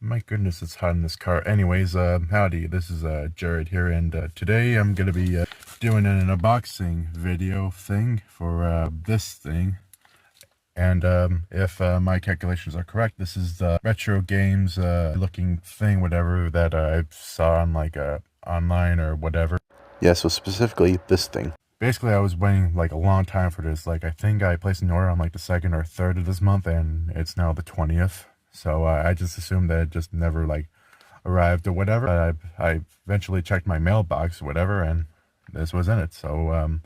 My goodness, it's hot in this car. Anyways, howdy, this is Jared here, and today I'm gonna be doing an unboxing video thing for this thing. And if my calculations are correct, this is the retro games looking thing, whatever, that I saw on like online or whatever. Yeah, so specifically this thing. Basically, I was waiting like a long time for this. Like, I think I placed an order on like the 2nd or 3rd of this month, and it's now the 20th. So I just assumed that it just never like arrived or whatever. I eventually checked my mailbox or whatever, and this was in it. So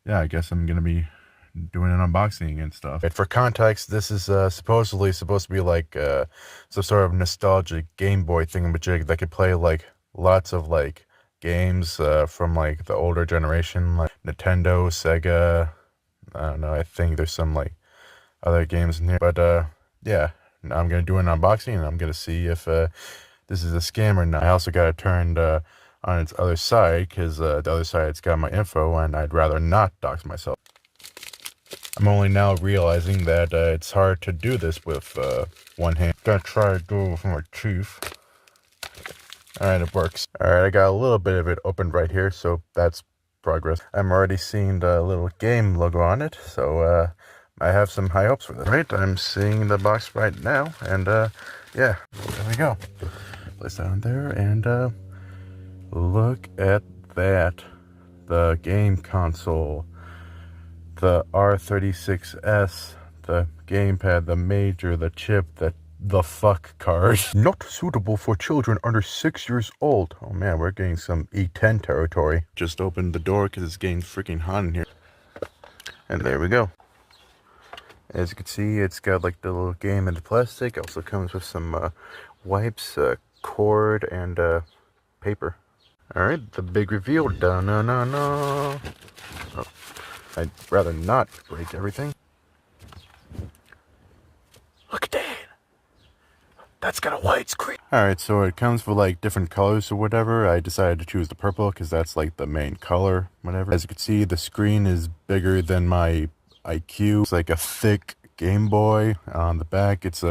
yeah, I guess I'm gonna be doing an unboxing and stuff. And for context, this is supposedly supposed to be like some sort of nostalgic Game Boy thingamajig that could play like lots of like games from like the older generation, like Nintendo, Sega. I don't know, I think there's some like other games in here, but yeah, I'm gonna do an unboxing and I'm gonna see if this is a scam or not. I also got it turned on its other side because the other side's got my info, and I'd rather not dox myself. I'm only now realizing that it's hard to do this with one hand. Gonna try to do it with my teeth. Alright, it works. Alright, I got a little bit of it opened right here, so that's progress. I'm already seeing the little game logo on it, so I have some high hopes for this. Right, I'm seeing the box right now, and yeah, there we go. Place that on there, and look at that. The game console, the R36S, the gamepad, the major, the chip, the fuck card. Not suitable for children under 6 years old. Oh man, we're getting some E10 territory. Just opened the door because it's getting freaking hot in here. And there we go. As you can see, it's got like the little game in the plastic. Also comes with some wipes, cord, and paper. Alright, the big reveal. Da-na-na-na. Oh, I'd rather not break everything. Look at that! That's got a widescreen. Alright, so it comes with like different colors or whatever. I decided to choose the purple because that's like the main color, whatever. As you can see, the screen is bigger than my IQ. It's like a thick Game Boy. On the back, it's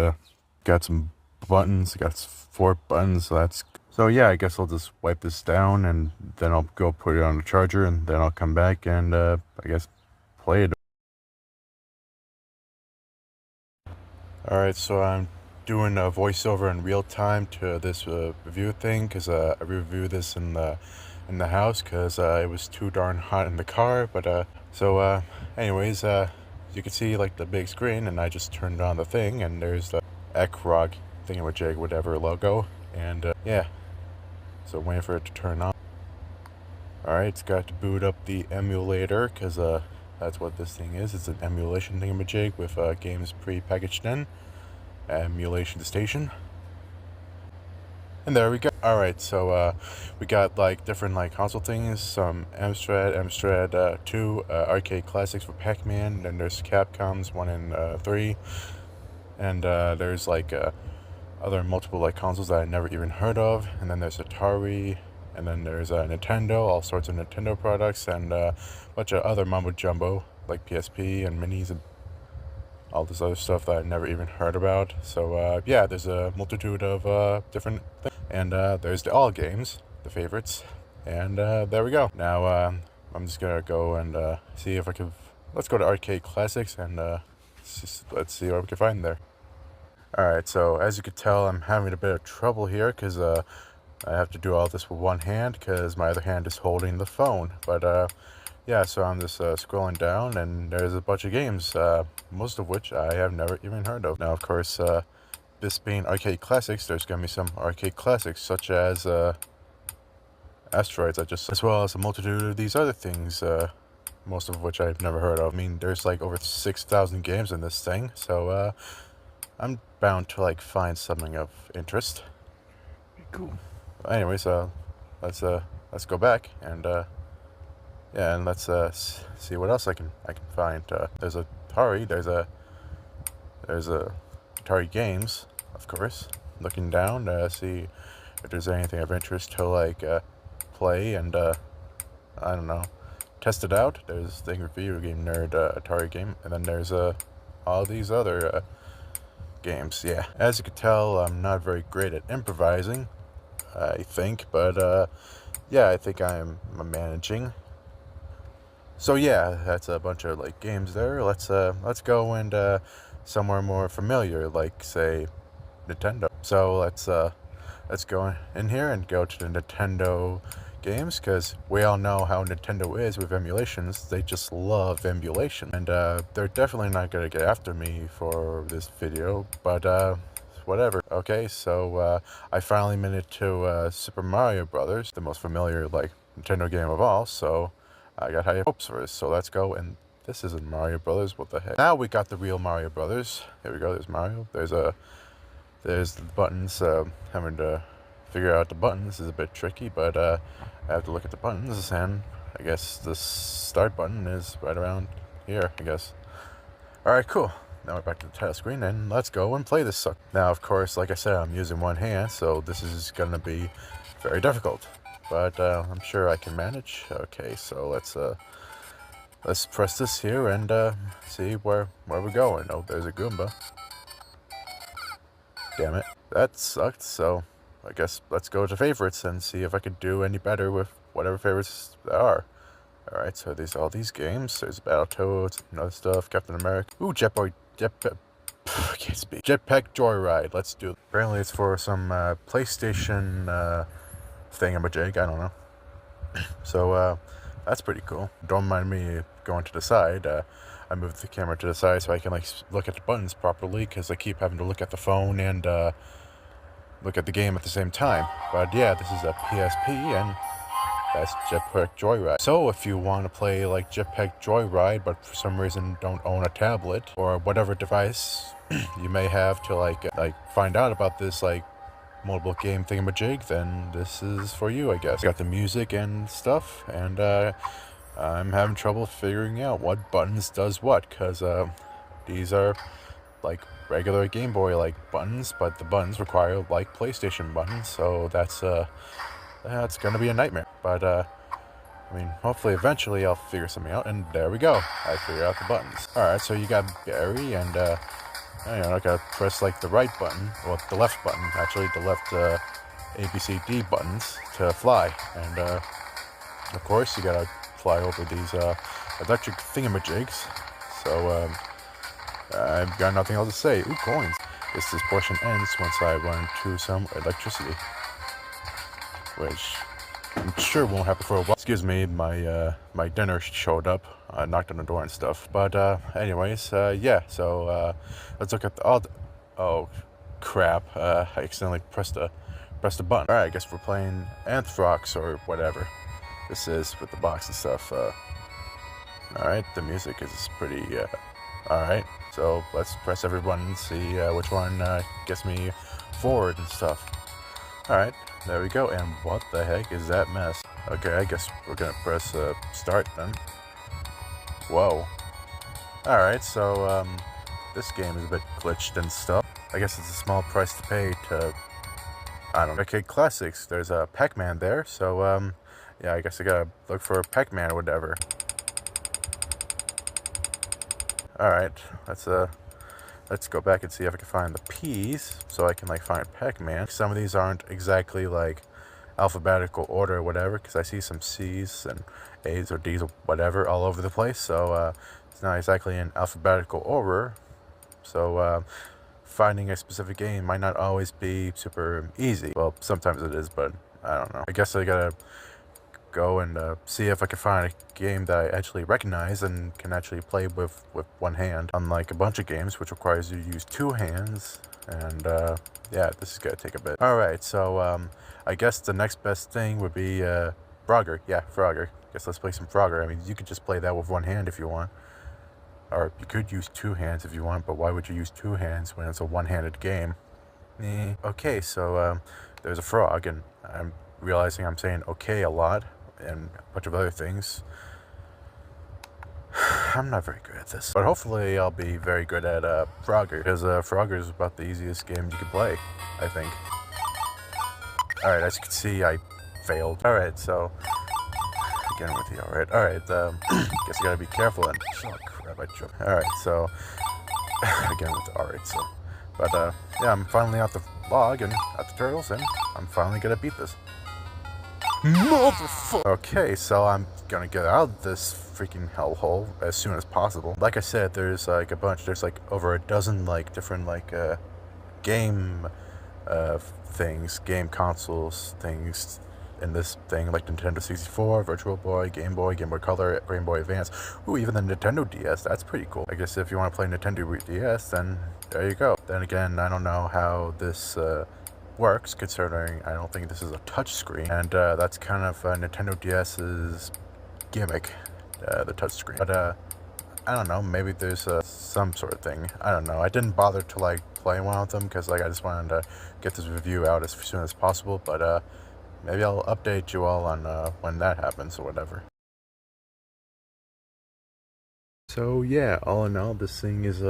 got some buttons. It got 4 buttons, so yeah, I guess I'll just wipe this down, and then I'll go put it on the charger, and then I'll come back and I guess play it. Alright, so I'm doing a voiceover in real time to this review thing, because I reviewed this in the house because it was too darn hot in the car. But so anyways, you can see like the big screen, and I just turned on the thing, and there's the Ekrog thingamajig whatever logo, and yeah, so waiting for it to turn on. Alright, it's got to boot up the emulator, because that's what this thing is. It's an emulation thingamajig with games pre-packaged in. Emulation station. And there we go. Alright, so we got like different like console things, some Amstrad 2, arcade classics for Pac-Man, then there's Capcom's 1 and 3, and there's like other multiple like consoles that I never even heard of, and then there's Atari, and then there's Nintendo, all sorts of Nintendo products, and a bunch of other mumbo jumbo like PSP and minis and all this other stuff that I've never even heard about. So yeah, there's a multitude of different things, and there's the all games, the favorites, and there we go. Now I'm just gonna go and see if I can. Let's go to Arcade Classics, and let's see what we can find there. Alright, so as you can tell, I'm having a bit of trouble here because I have to do all this with one hand because my other hand is holding the phone. But yeah, so I'm just scrolling down, and there's a bunch of games, most of which I have never even heard of. Now, of course, this being Arcade Classics, there's going to be some Arcade Classics, such as Asteroids, as well as a multitude of these other things, most of which I've never heard of. I mean, there's like over 6,000 games in this thing, so I'm bound to like find something of interest. Cool. Anyways, let's go back and yeah, and let's see what else I can find. There's a Atari. There's a Atari games, of course. Looking down, see if there's anything of interest to like play and I don't know, test it out. There's the Video Game Nerd Atari game, and then there's all these other games. Yeah, as you can tell, I'm not very great at improvising, I think, but yeah, I think I'm managing. So yeah, that's a bunch of like games there. Let's go and somewhere more familiar, like say Nintendo. So let's go in here and go to the Nintendo games, because we all know how Nintendo is with emulations. They just love emulation, and they're definitely not gonna get after me for this video, but whatever. Okay, so I finally made it to Super Mario Brothers, the most familiar like Nintendo game of all, so I got high hopes for this. So let's go. And this isn't Mario Brothers, what the heck. Now we got the real Mario Brothers. There we go, there's Mario. There's the buttons. Having to figure out the buttons is a bit tricky, but I have to look at the buttons, and I guess the start button is right around here, I guess. Alright, cool. Now we're back to the title screen, and let's go and play this sucker. Now, of course, like I said, I'm using one hand, so this is gonna be very difficult, but I'm sure I can manage. Okay, so let's press this here and see where we're going. Oh, there's a Goomba. Damn it, that sucked. So I guess let's go to favorites and see if I could do any better with whatever favorites there are. Alright, so there's all these games. There's Battletoads and other stuff. Captain America. Ooh, Jetpack. I can't speak. Jetpack Joyride. Let's do it. Apparently it's for some PlayStation thingamajig. I don't know. So that's pretty cool. Don't mind me going to the side. I moved the camera to the side so I can like look at the buttons properly, because I keep having to look at the phone and look at the game at the same time. But yeah, this is a PSP, and that's Jetpack Joyride. So if you want to play like Jetpack Joyride, but for some reason don't own a tablet or whatever device you may have to like find out about this like mobile game thingamajig, then this is for you, I guess. Got the music and stuff, and I'm having trouble figuring out what buttons does what, because these are like regular Game Boy like buttons, but the buttons require like PlayStation buttons, so that's gonna be a nightmare. But I mean, hopefully eventually I'll figure something out, and there we go, I figured out the buttons. Alright, so you got Barry, and I gotta press like the right button, well the left button actually, the left A, B, C, D buttons to fly, and of course you gotta fly over these electric thingamajigs. So I've got nothing else to say. Ooh, coins. This portion ends once I run into some electricity, which I'm sure won't happen for a while. Excuse me, my dinner showed up. I knocked on the door and stuff. But anyways, yeah. So let's look at the oh crap! I accidentally pressed the button. All right, I guess we're playing Anthrax or whatever this is with the box and stuff. All right, the music is pretty. All right, so let's press every button and see which one gets me forward and stuff. All right. There we go, and what the heck is that mess? Okay, I guess we're gonna press start then. Whoa. Alright, so this game is a bit glitched and stuff. I guess it's a small price to pay to, I don't know, Arcade Classics. There's a Pac-Man there, so yeah, I guess I gotta look for Pac-Man or whatever. Alright, let's go back and see if I can find the P's, so I can like find Pac-Man. Some of these aren't exactly like alphabetical order or whatever, because I see some C's and A's or D's or whatever all over the place, so it's not exactly in alphabetical order. So finding a specific game might not always be super easy. Well, sometimes it is, but I don't know. I guess I gotta go and see if I can find a game that I actually recognize and can actually play with one hand, unlike a bunch of games which requires you to use two hands. And yeah, this is gonna take a bit. Alright, so I guess the next best thing would be Frogger. Yeah, Frogger. Guess let's play some Frogger. I mean, you could just play that with one hand if you want, or you could use two hands if you want, but why would you use two hands when it's a one-handed game? Okay, so there's a frog, and I'm realizing I'm saying okay a lot and a bunch of other things. I'm not very good at this, but hopefully I'll be very good at Frogger, because Frogger is about the easiest game you can play, I think. Alright, as you can see, I failed. Alright, so again with the alright. Guess you gotta be careful and oh crap, I jumped. Alright, so again with the alright, so But yeah, I'm finally at the log and at the turtles, and I'm finally gonna beat this. Motherfucker! Okay, so I'm gonna get out of this freaking hellhole as soon as possible. Like I said, there's like a bunch, there's like over a dozen like different like game things, game consoles things in this thing, like Nintendo 64, Virtual Boy, Game Boy Color, Game Boy Advance, ooh, even the Nintendo DS. That's pretty cool. I guess if you want to play Nintendo DS, then there you go. Then again, I don't know how this works, considering I don't think this is a touchscreen, and that's kind of Nintendo DS's gimmick, the touchscreen. But I don't know, maybe there's some sort of thing. I don't know. I didn't bother to like play one of them because like I just wanted to get this review out as soon as possible. But maybe I'll update you all on when that happens or whatever. So yeah, all in all, this thing is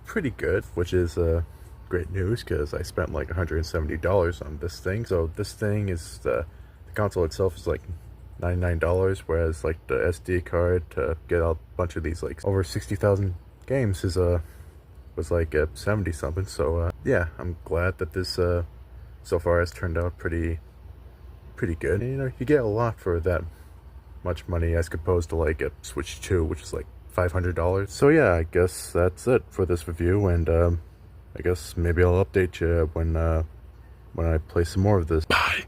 pretty good, which is great news because I spent like $170 on this thing. So this thing is the console itself is like $99, whereas like the SD card to get a bunch of these like over 60,000 games is was like 70 something. So yeah, I'm glad that this so far has turned out pretty good. And, you know, you get a lot for that much money as opposed to like a Switch 2, which is like $500. So yeah, I guess that's it for this review, and I guess maybe I'll update you when I play some more of this. Bye.